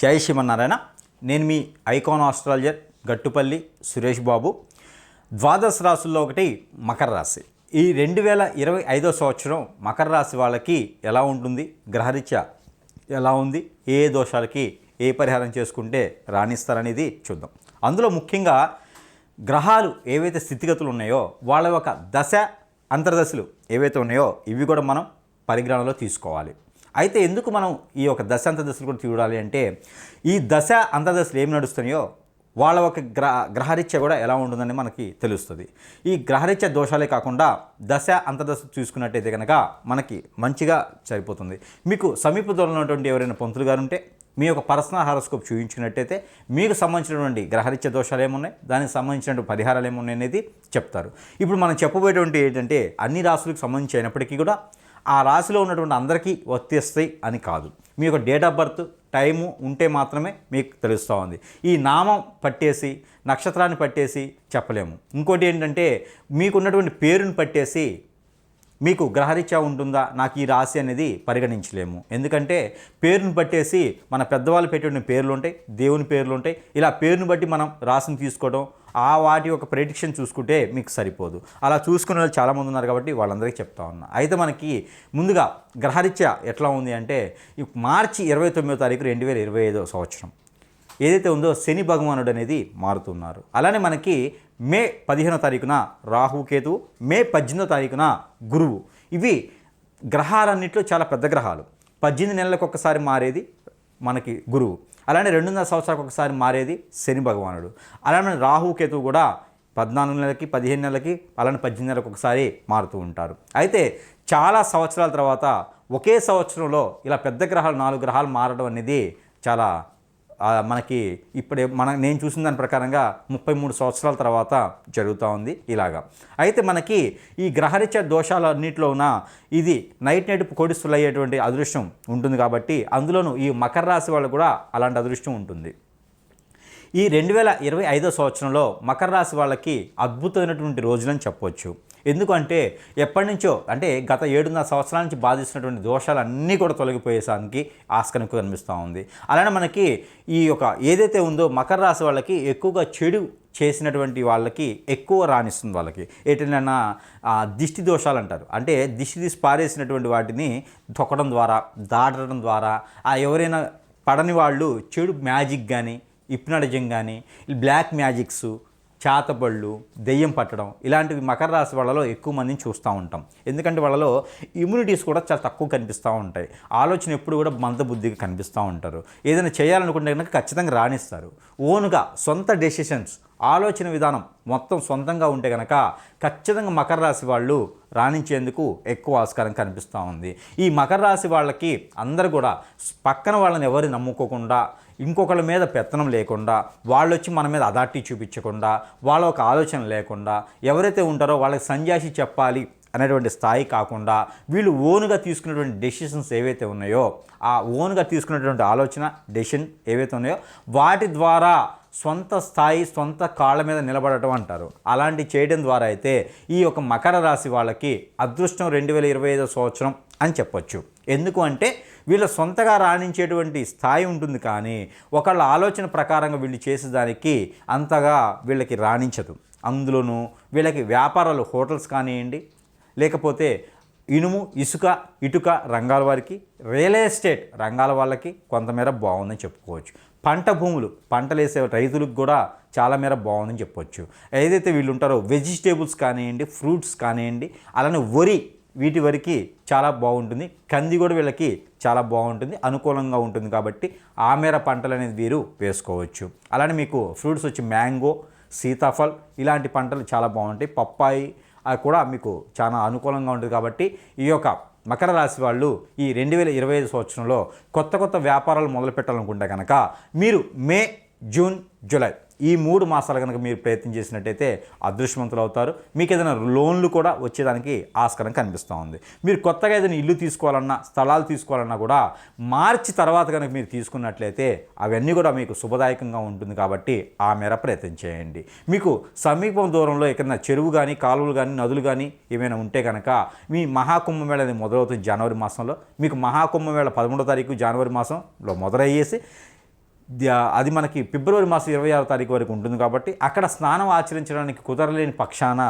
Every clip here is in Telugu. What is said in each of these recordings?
జై శ్రీమన్నారాయణ. నేను మీ ఐకాన్ ఆస్ట్రాలజర్ గట్టుపల్లి సురేష్ బాబు. ద్వాదశ రాశుల్లో ఒకటి మకర రాశి. ఈ 2025 సంవత్సరం మకర రాశి వాళ్ళకి ఎలా ఉంటుంది, గ్రహరీత్యా ఎలా ఉంది, ఏ దోషాలకి ఏ పరిహారం చేసుకుంటే రాణిస్తారనేది చూద్దాం. అందులో ముఖ్యంగా గ్రహాలు ఏవైతే స్థితిగతులు ఉన్నాయో వాళ్ళ యొక్క దశ అంతర్దశలు ఏవైతే ఉన్నాయో ఇవి కూడా మనం పరిగణనలో తీసుకోవాలి. అయితే ఎందుకు మనం ఈ యొక్క దశ అంతర్దశలు కూడా చూడాలి అంటే, ఈ దశ అంతర్దశలు ఏమి నడుస్తున్నాయో వాళ్ళ ఒక గ్రహరీత్యా కూడా ఎలా ఉంటుందని మనకి తెలుస్తుంది. ఈ గ్రహరీత్యా దోషాలే కాకుండా దశ అంతర్దశ చూసుకున్నట్టయితే కనుక మనకి మంచిగా సరిపోతుంది. మీకు సమీప దూరంలో ఉన్నటువంటి ఎవరైనా పంతులు గారు ఉంటే మీ యొక్క పర్సనల్ హారోస్కోప్ చూపించినట్టయితే మీకు సంబంధించినటువంటి గ్రహరీత్యా దోషాలు ఏమున్నాయి, దానికి సంబంధించినటువంటి పరిహారాలు ఏమున్నాయి అనేది చెప్తారు. ఇప్పుడు మనం చెప్పబోయేటువంటి ఏంటంటే అన్ని రాశులకు సంబంధించి అయినప్పటికీ కూడా ఆ రాశిలో ఉన్నటువంటి అందరికీ వర్తిస్తాయి అని కాదు. మీ యొక్క డేట్ ఆఫ్ బర్త్ టైము ఉంటే మాత్రమే మీకు తెలుస్తూ ఉంది. ఈ నామం పట్టేసి నక్షత్రాన్ని పట్టేసి చెప్పలేము. ఇంకోటి ఏంటంటే మీకున్నటువంటి పేరుని పట్టేసి మీకు గ్రహరీత్యా ఉంటుందా, నాకు ఈ రాశి అనేది పరిగణించలేము. ఎందుకంటే పేరుని పట్టేసి మన పెద్దవాళ్ళు పెట్టిన పేర్లు ఉంటాయి, దేవుని పేర్లు ఉంటాయి. ఇలా పేరుని బట్టి మనం రాశిని తీసుకోవడం, ఆ వాటి యొక్క ప్రెడిక్షన్ చూసుకుంటే మీకు సరిపోదు. అలా చూసుకునే వాళ్ళు చాలామంది ఉన్నారు కాబట్టి వాళ్ళందరికీ చెప్తా ఉన్నా. అయితే మనకి ముందుగా గ్రహరీత్యా ఎట్లా ఉంది అంటే, మార్చి 29వ తారీఖు 2025 సంవత్సరం ఏదైతే ఉందో శని భగవానుడు అనేది మారుతున్నారు. అలానే మనకి మే 15వ తారీఖున రాహుకేతు, మే 18వ తారీఖున గురువు. ఇవి గ్రహాలన్నింటిలో చాలా పెద్ద గ్రహాలు. 18 నెలలకు ఒకసారి మారేది మనకి గురువు. అలానే 2.5 సంవత్సరాలకు ఒకసారి మారేది శని భగవానుడు. అలానే రాహుకేతువు కూడా 14 నెలలకి, 15 నెలలకి, అలానే 18 నెలలకు ఒకసారి మారుతూ ఉంటారు. అయితే చాలా సంవత్సరాల తర్వాత ఒకే సంవత్సరంలో ఇలా పెద్ద గ్రహాలు 4 గ్రహాలు మారడం అనేది చాలా మనకి నేను చూసిన దాని ప్రకారంగా 33 సంవత్సరాల తర్వాత జరుగుతూ ఉంది ఇలాగా. అయితే మనకి ఈ గ్రహరీత్యా దోషాలన్నింటిలో ఉన్న ఇది నైట్ కోడిస్తులు అయ్యేటువంటి అదృష్టం ఉంటుంది కాబట్టి అందులోనూ ఈ మకర రాశి వాళ్ళు కూడా అలాంటి అదృష్టం ఉంటుంది. ఈ 2025 సంవత్సరంలో మకర రాశి వాళ్ళకి అద్భుతమైనటువంటి రోజులని చెప్పవచ్చు. ఎందుకంటే ఎప్పటి నుంచో అంటే గత 7.5 సంవత్సరాల నుంచి బాధిస్తున్నటువంటి దోషాలన్నీ కూడా తొలగిపోయేసానికి ఆస్కారం కనిపిస్తూ ఉంది. అలానే మనకి ఈ యొక్క ఏదైతే ఉందో మకర రాశి వాళ్ళకి ఎక్కువగా చెడు చేసినటువంటి వాళ్ళకి ఎక్కువ రాణిస్తుంది. వాళ్ళకి ఏంటంటే దిష్టి దోషాలు అంటారు. అంటే దిష్టి తీసి పారేసినటువంటి వాటిని తొక్కడం ద్వారా, దాటడం ద్వారా, ఎవరైనా పడని వాళ్ళు చెడు మ్యాజిక్ కానీ, హిప్నాటిజం కానీ, బ్లాక్ మ్యాజిక్స్, చాతబళ్ళు, దెయ్యం పట్టడం ఇలాంటివి మకర రాశి వాళ్ళలో ఎక్కువ మందిని చూస్తూ ఉంటాం. ఎందుకంటే వాళ్ళలో ఇమ్యూనిటీస్ కూడా చాలా తక్కువ కనిపిస్తూ ఉంటాయి. ఆలోచన ఎప్పుడు కూడా మందబుద్ధిగా కనిపిస్తూ ఉంటారు. ఏదైనా చేయాలనుకుంటే కనుక ఖచ్చితంగా రాణిస్తారు. ఓన్గా సొంత డెసిషన్స్, ఆలోచన విధానం మొత్తం సొంతంగా ఉంటే కనుక ఖచ్చితంగా మకర రాశి వాళ్ళు రాణించేందుకు ఎక్కువ ఆస్కారం కనిపిస్తూ ఉంది. ఈ మకర రాశి వాళ్ళకి అందరూ కూడా పక్కన వాళ్ళని ఎవరు నమ్ముకోకుండా, ఇంకొకళ్ళ మీద పెత్తనం లేకుండా, వాళ్ళు వచ్చి మన మీద అథారిటీ చూపించకుండా, వాళ్ళ ఒక ఆలోచన లేకుండా, ఎవరైతే ఉంటారో వాళ్ళకి సంజాషి చెప్పాలి అనేటువంటి స్థాయి కాకుండా వీళ్ళు ఓన్గా తీసుకున్నటువంటి డెసిషన్స్ ఏవైతే ఉన్నాయో, ఆ ఓన్గా తీసుకున్నటువంటి ఆలోచన డెసిషన్ ఏవైతే ఉన్నాయో వాటి ద్వారా సొంత స్థాయి, సొంత కాళ్ళ మీద నిలబడటం అంటారు. అలాంటి చేయడం ద్వారా అయితే ఈ యొక్క మకర రాశి వాళ్ళకి అదృష్టం 2025 సంవత్సరం అని చెప్పొచ్చు. ఎందుకు అంటే వీళ్ళ సొంతగా రాణించేటువంటి స్థాయి ఉంటుంది, కానీ ఒకళ్ళ ఆలోచన ప్రకారంగా వీళ్ళు చేసేదానికి అంతగా వీళ్ళకి రాణించదు. అందులోనూ వీళ్ళకి వ్యాపారాలు, హోటల్స్ కానివ్వండి, లేకపోతే ఇనుము, ఇసుక, ఇటుక రంగాల వారికి, రియల్ ఎస్టేట్ రంగాల వాళ్ళకి కొంతమేర బాగుందని చెప్పుకోవచ్చు. పంట భూములు, పంటలు వేసే రైతులకు కూడా చాలా మేర బాగుందని చెప్పొచ్చు. ఏదైతే వీళ్ళు ఉంటారో వెజిటేబుల్స్ కానివ్వండి, ఫ్రూట్స్ కానివ్వండి, అలానే వీటి వరకు చాలా బాగుంటుంది. కంది కూడా వీళ్ళకి చాలా బాగుంటుంది, అనుకూలంగా ఉంటుంది. కాబట్టి ఆ మేర పంటలు అనేది వీరు వేసుకోవచ్చు. అలానే మీకు ఫ్రూట్స్ వచ్చి మ్యాంగో, సీతాఫల్ ఇలాంటి పంటలు చాలా బాగుంటాయి. పప్పాయి అది కూడా మీకు చాలా అనుకూలంగా ఉంటుంది. కాబట్టి ఈ యొక్క మకర రాశి వాళ్ళు ఈ 2025 సంవత్సరంలో కొత్త వ్యాపారాలు మొదలు పెట్టాలనుకుంటే కనుక మీరు మే, జూన్, జూలై ఈ 3 మాసాలు కనుక మీరు ప్రయత్నం చేసినట్టయితే అదృష్టవంతులు అవుతారు. మీకు ఏదైనా లోన్లు కూడా వచ్చేదానికి ఆస్కారం కనిపిస్తూ ఉంది. మీరు కొత్తగా ఏదైనా ఇల్లు తీసుకోవాలన్నా, స్థలాలు తీసుకోవాలన్నా కూడా మార్చి తర్వాత కనుక మీరు తీసుకున్నట్లయితే అవన్నీ కూడా మీకు శుభదాయకంగా ఉంటుంది. కాబట్టి ఆ మేర ప్రయత్నం చేయండి. మీకు సమీపం దూరంలో ఎక్కడైనా చెరువు కానీ, కాలువలు కానీ, నదులు కానీ ఏమైనా ఉంటే కనుక మీ మహాకుంభమేళ అనేది మొదలవుతుంది జనవరి మాసంలో. మీకు మహాకుంభమేళ 13వ తారీఖు జనవరి మాసంలో మొదలయ్యేసి అది మనకి ఫిబ్రవరి మాసం 26వ తారీఖు వరకు ఉంటుంది కాబట్టి అక్కడ స్నానం ఆచరించడానికి కుదరలేని పక్షాన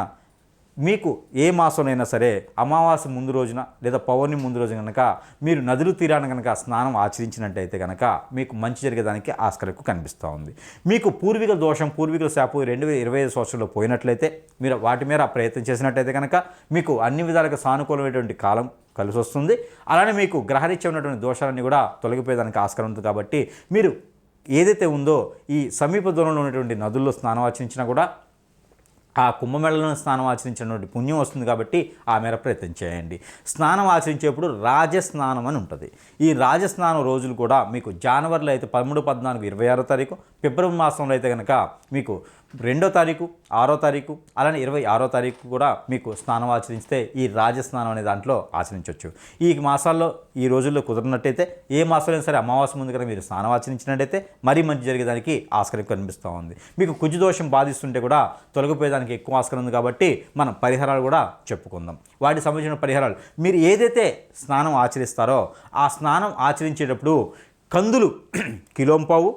మీకు ఏ మాసంలోనైనా సరే అమావాస్య ముందు రోజున లేదా పౌర్ణమి ముందు రోజు కనుక మీరు నదులు తీరాన కనుక స్నానం ఆచరించినట్టయితే కనుక మీకు మంచి జరిగేదానికి ఆస్కారం కనిపిస్తూ ఉంది. మీకు పూర్వీకుల దోషం, పూర్వీకుల శాపం 2025 సంవత్సరంలో పోయినట్లయితే మీరు వాటి మీద ప్రయత్నం చేసినట్టయితే కనుక మీకు అన్ని విధాలుగా సానుకూలమైనటువంటి కాలం కలిసి వస్తుంది. అలానే మీకు గ్రహరీత్యా ఉన్నటువంటి దోషాలన్నీ కూడా తొలగిపోయేదానికి ఆస్కారం ఉంది. కాబట్టి మీరు ఏదైతే ఉందో ఈ సమీప దూరంలో ఉన్నటువంటి నదుల్లో స్నానం ఆచరించినా కూడా ఆ కుంభమేళలో స్నానం ఆచరించినటువంటి పుణ్యం వస్తుంది. కాబట్టి ఆ మేర ప్రయత్నం చేయండి. స్నానం ఆచరించేప్పుడు రాజస్నానం అని ఉంటుంది. ఈ రాజస్నానం రోజులు కూడా మీకు జనవరిలో అయితే 13, 14, 26వ తారీఖు, ఫిబ్రవరి మాసంలో అయితే కనుక మీకు 2వ తారీఖు, 6వ తారీఖు, అలానే 26వ తారీఖు కూడా మీకు స్నానం ఆచరిస్తే ఈ రాజస్నానం అనే దాంట్లో ఆచరించవచ్చు. ఈ మాసాల్లో ఈ రోజుల్లో కుదరినట్టయితే ఏ మాసంలో సరే అమావాస్య ముందు కనుక మీరు స్నానం ఆచరించినట్టయితే మరీ మంచి జరిగేదానికి ఆస్కారం కనిపిస్తూ ఉంది. మీకు కుజు దోషం బాధిస్తుంటే కూడా తొలగిపోయేదానికి ఎక్కువ ఆస్కారం ఉంది. కాబట్టి మనం పరిహారాలు కూడా చెప్పుకుందాం. వాటికి సంబంధించిన పరిహారాలు మీరు ఏదైతే స్నానం ఆచరిస్తారో ఆ స్నానం ఆచరించేటప్పుడు కందులు కిలోంపావు,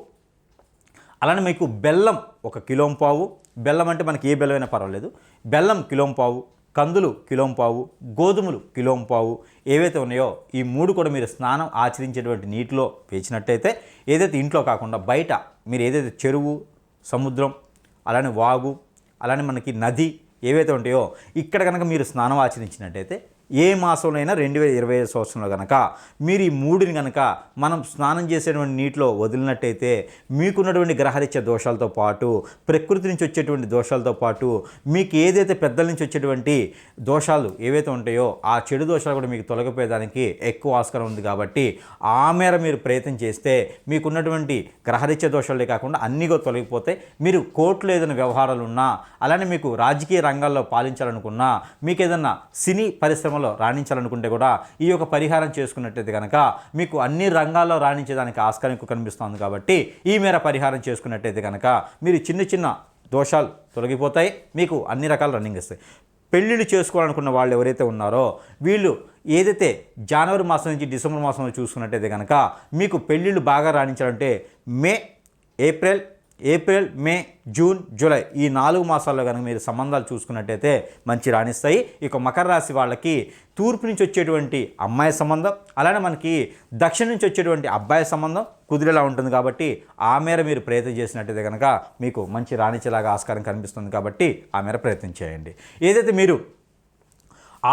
అలానే మీకు బెల్లం 1 కిలోంపావు, బెల్లం అంటే మనకి ఏ బెల్లం అయినా పర్వాలేదు, బెల్లం కిలోంపావు, కందులు కిలోంపావు, గోధుమలు కిలోంపావు ఏవైతే ఉన్నాయో ఈ 3 కూడా మీరు స్నానం ఆచరించేటువంటి నీటిలో వేసినట్టయితే, ఏదైతే ఇంట్లో కాకుండా బయట మీరు ఏదైతే చెరువు, సముద్రం, అలానే వాగు, అలానే మనకి నది ఏవైతే ఉంటాయో ఇక్కడ కనుక మీరు స్నానం ఆచరించినట్టయితే ఏ మాసంలోనైనా 2025 సంవత్సరంలో కనుక మీరు ఈ 3ని కనుక మనం స్నానం చేసేటువంటి నీటిలో వదిలినట్టయితే మీకున్నటువంటి గ్రహరీత్యా దోషాలతో పాటు, ప్రకృతి నుంచి వచ్చేటువంటి దోషాలతో పాటు, మీకు ఏదైతే పెద్దల నుంచి వచ్చేటువంటి దోషాలు ఏవైతే ఉంటాయో ఆ చెడు దోషాలు కూడా మీకు తొలగిపోయేదానికి ఎక్కువ ఆస్కారం ఉంది. కాబట్టి ఆ మేర మీరు ప్రయత్నం చేస్తే మీకున్నటువంటి గ్రహరీత్యా దోషాలే కాకుండా అన్నీ కూడా తొలగిపోతే మీరు కోర్టులో ఏదైనా వ్యవహారాలు ఉన్నా, అలానే మీకు రాజకీయ రంగాల్లో పాలించాలనుకున్నా, మీకు ఏదన్నా సినీ పరిశ్రమ రాణించాలనుకుంటే కూడా ఈ యొక్క పరిహారం చేసుకున్నట్టయితే కనుక మీకు అన్ని రంగాల్లో రాణించేదానికి ఆస్కారం కనిపిస్తుంది. కాబట్టి ఈ మేర పరిహారం చేసుకున్నట్టయితే కనుక మీరు చిన్న చిన్న దోషాలు తొలగిపోతాయి, మీకు అన్ని రకాల రన్నింగ్ ఇస్తాయి. పెళ్ళిళ్ళు చేసుకోవాలనుకున్న వాళ్ళు ఎవరైతే ఉన్నారో వీళ్ళు ఏదైతే జనవరి మాసం నుంచి డిసెంబర్ మాసంలో చూసుకున్నట్టయితే కనుక మీకు పెళ్ళిళ్ళు బాగా రాణించాలంటే ఏప్రిల్, మే, జూన్, జూలై ఈ 4 మాసాల్లో కనుక మీరు సంబంధాలు చూసుకున్నట్టయితే మంచి రాణిస్తాయి. ఇక మకర రాశి వాళ్ళకి తూర్పు నుంచి వచ్చేటువంటి అమ్మాయి సంబంధం, అలానే మనకి దక్షిణ నుంచి వచ్చేటువంటి అబ్బాయి సంబంధం కుదిరేలా ఉంటుంది. కాబట్టి ఆ మేర మీరు ప్రయత్నం చేసినట్టయితే కనుక మీకు మంచి రాణించేలాగా ఆస్కారం కనిపిస్తుంది. కాబట్టి ఆ మేర ప్రయత్నం చేయండి. ఏదైతే మీరు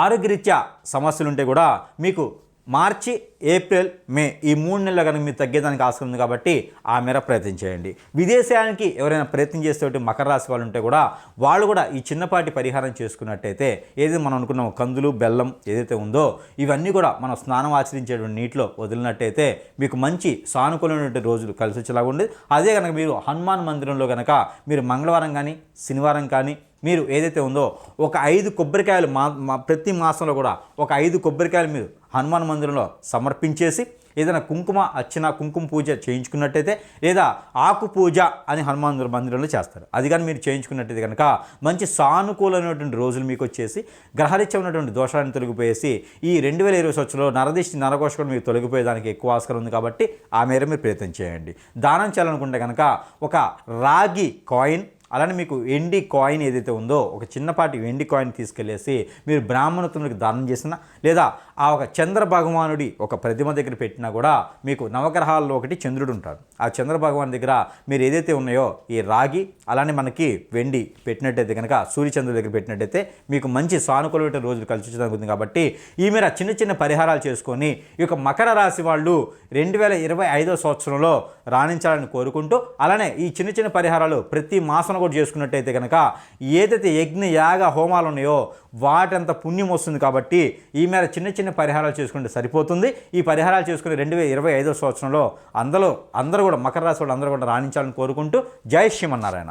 ఆరోగ్యరీత్యా సమస్యలు ఉంటే కూడా మీకు మార్చి, ఏప్రిల్, మే ఈ 3 నెలలు కనుక మీరు తగ్గేదానికి ఆస్కారం ఉంది. కాబట్టి ఆ మేర ప్రయత్నం చేయండి. విదేశానికి ఎవరైనా ప్రయత్నం చేసేటువంటి మకర రాశి వాళ్ళు ఉంటే కూడా వాళ్ళు కూడా ఈ చిన్నపాటి పరిహారం చేసుకున్నట్టయితే ఏదైతే మనం అనుకున్నాం కందులు, బెల్లం ఏదైతే ఉందో ఇవన్నీ కూడా మనం స్నానం ఆచరించేటువంటి నీటిలో వదిలినట్టయితే మీకు మంచి సానుకూలమైనటువంటి రోజులు కలిసి వచ్చేలాగా ఉండేది. అదే కనుక మీరు హనుమాన్ మందిరంలో కనుక మీరు మంగళవారం కానీ శనివారం కానీ మీరు ఏదైతే ఉందో ఒక 5 కొబ్బరికాయలు ప్రతి మాసంలో కూడా ఒక 5 కొబ్బరికాయలు మీరు హనుమాన్ మందిరంలో సమర్పించేసి ఏదైనా కుంకుమ అర్చన, కుంకుమ పూజ చేయించుకున్నట్టయితే లేదా ఆకు పూజ అని హనుమాన్ మందిరంలో చేస్తారు. అది కానీ మీరు చేయించుకున్నట్టయితే కనుక మంచి సానుకూలమైనటువంటి రోజులు మీకు వచ్చేసి గ్రహరీత్యా ఉన్నటువంటి దోషాలను తొలగిపోయేసి ఈ 2020 సంవత్సరంలో నరదిష్టి, నరఘోష కూడా మీకు తొలగిపోయేదానికి ఎక్కువ ఆస్కారం ఉంది. కాబట్టి ఆ మేర మీరు ప్రయత్నం చేయండి. దానం చేయాలనుకుంటే కనుక ఒక రాగి కాయిన్, అలానే మీకు వెండి కాయిన్ ఏదైతే ఉందో ఒక చిన్నపాటి వెండి కాయిన్ తీసుకెళ్ళేసి మీరు బ్రాహ్మణోత్తములకు దానం చేసినా లేదా ఆ ఒక చంద్ర భగవానుడి ఒక ప్రతిమ దగ్గర పెట్టినా కూడా మీకు నవగ్రహాల్లో ఒకటి చంద్రుడు ఉంటాడు. ఆ చంద్ర భగవాన్ దగ్గర మీరు ఏదైతే ఉన్నాయో ఈ రాగి అలానే మనకి వెండి పెట్టినట్టయితే కనుక సూర్యచంద్రుడి దగ్గర పెట్టినట్టయితే మీకు మంచి సానుకూలమైన రోజులు కలిసి వచ్చేది. కాబట్టి ఈ మేర చిన్న చిన్న పరిహారాలు చేసుకొని ఈ యొక్క మకర రాశి వాళ్ళు 2025 సంవత్సరంలో రాణించాలని కోరుకుంటూ, అలానే ఈ చిన్న చిన్న పరిహారాలు ప్రతి మాసం కూడా చేసుకున్నట్టయితే కనుక ఏదైతే యజ్ఞ, యాగ, హోమాలు ఉన్నాయో వాటంత పుణ్యం వస్తుంది. కాబట్టి ఈ మేర చిన్న చిన్న పరిహారాలు చేసుకుంటే సరిపోతుంది. ఈ పరిహారాలు చేసుకుని 2025 సంవత్సరంలో అందరూ కూడా మకర రాశి వాళ్ళు అందరూ కూడా రాణించాలని కోరుకుంటూ జై శ్రీమన్నారాయణ.